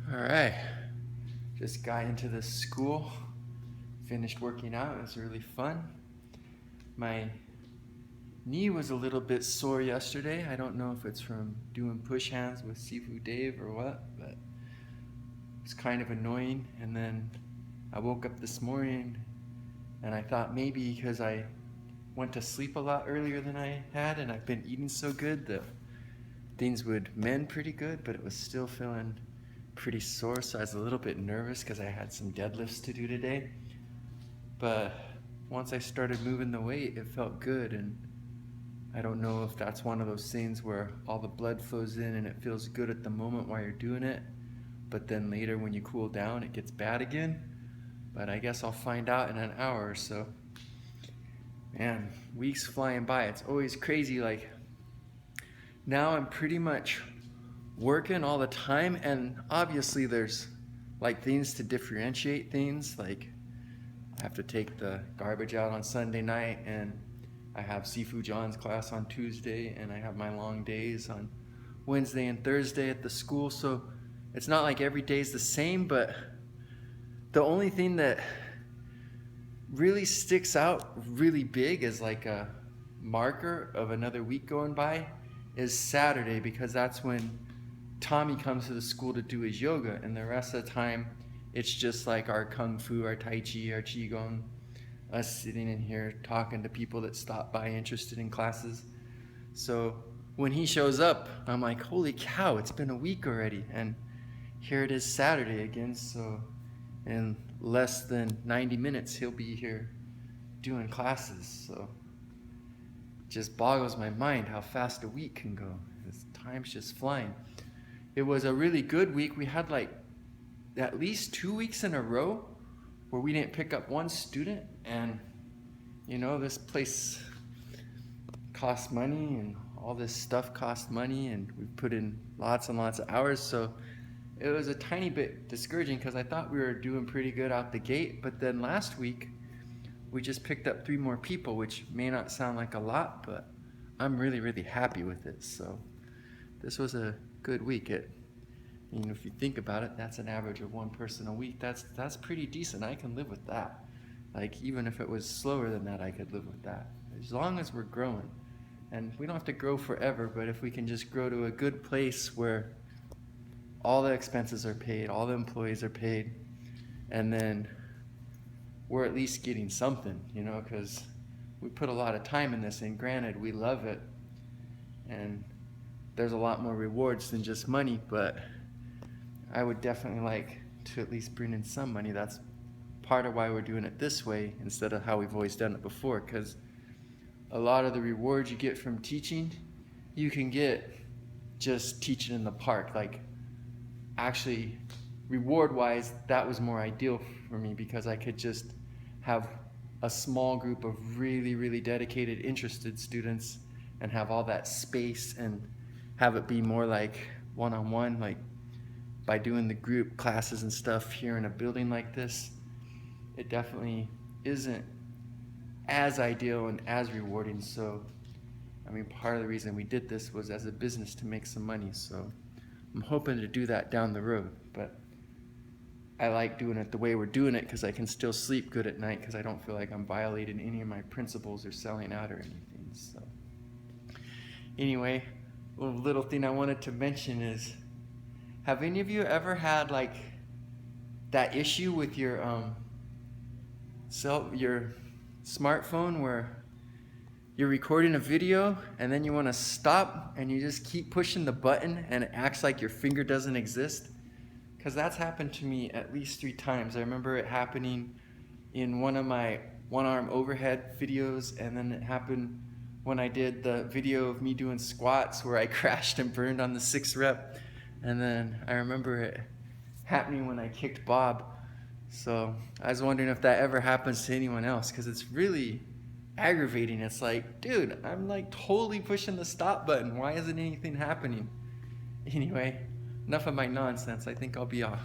All right, just got into this school, finished working out. It was really fun. My knee was a little bit sore yesterday. I don't know if it's from doing push hands with Sifu Dave or what, but it's kind of annoying. And then I woke up this morning and I thought maybe because I went to sleep a lot earlier than I had and I've been eating so good that things would mend pretty good, but it was still feeling pretty sore, so I was a little bit nervous because I had some deadlifts to do today. But once I started moving the weight, it felt good, and I don't know if that's one of those things where all the blood flows in and it feels good at the moment while you're doing it, but then later when you cool down, it gets bad again. But I guess I'll find out in an hour or so. Man, weeks flying by. It's always crazy. Like, now I'm pretty much working all the time, and obviously there's like things to differentiate things. Like, I have to take the garbage out on Sunday night, and I have Sifu John's class on Tuesday, and I have my long days on Wednesday and Thursday at the school. So it's not like every day's the same, but the only thing that really sticks out really big as like a marker of another week going by is Saturday, because that's when Tommy comes to the school to do his yoga, and the rest of the time it's just like our kung fu, our tai chi, our qigong, us sitting in here talking to people that stop by interested in classes. So when he shows up, I'm like, holy cow, it's been a week already, and here it is Saturday again. So in less than 90 minutes he'll be here doing classes. So it just boggles my mind how fast a week can go. This time's just flying. It was a really good week. We had like at least 2 weeks in a row where we didn't pick up one student, and you know, this place costs money and all this stuff costs money, and we put in lots and lots of hours. So it was a tiny bit discouraging because I thought we were doing pretty good out the gate, but then last week we just picked up 3 more people, which may not sound like a lot, but I'm really happy with it. So this was a good week. If you think about it, that's an average of 1 person a week. That's pretty decent. I can live with that. Like, even if it was slower than that, I could live with that, as long as we're growing. And we don't have to grow forever, but if we can just grow to a good place where all the expenses are paid, all the employees are paid, and then we're at least getting something, because we put a lot of time in this, and granted, we love it, and there's a lot more rewards than just money, but I would definitely like to at least bring in some money. That's part of why we're doing it this way instead of how we've always done it before, because a lot of the rewards you get from teaching, you can get just teaching in the park. Like, actually, reward-wise, that was more ideal for me because I could just have a small group of really dedicated, interested students and have all that space and have it be more like one-on-one. Like, by doing the group classes and stuff here in a building like this, it definitely isn't as ideal and as rewarding. So, part of the reason we did this was as a business to make some money. So I'm hoping to do that down the road, but I like doing it the way we're doing it because I can still sleep good at night because I don't feel like I'm violating any of my principles or selling out or anything. So anyway, a little thing I wanted to mention is, have any of you ever had like that issue with your your smartphone where you're recording a video and then you want to stop and you just keep pushing the button and it acts like your finger doesn't exist? Because that's happened to me at least 3 times. I remember it happening in one of my one-arm overhead videos, and then it happened when I did the video of me doing squats where I crashed and burned on the 6th rep. And then I remember it happening when I kicked Bob. So I was wondering if that ever happens to anyone else, because it's really aggravating. It's like, dude, I'm like totally pushing the stop button. Why isn't anything happening? Anyway, enough of my nonsense. I think I'll be off.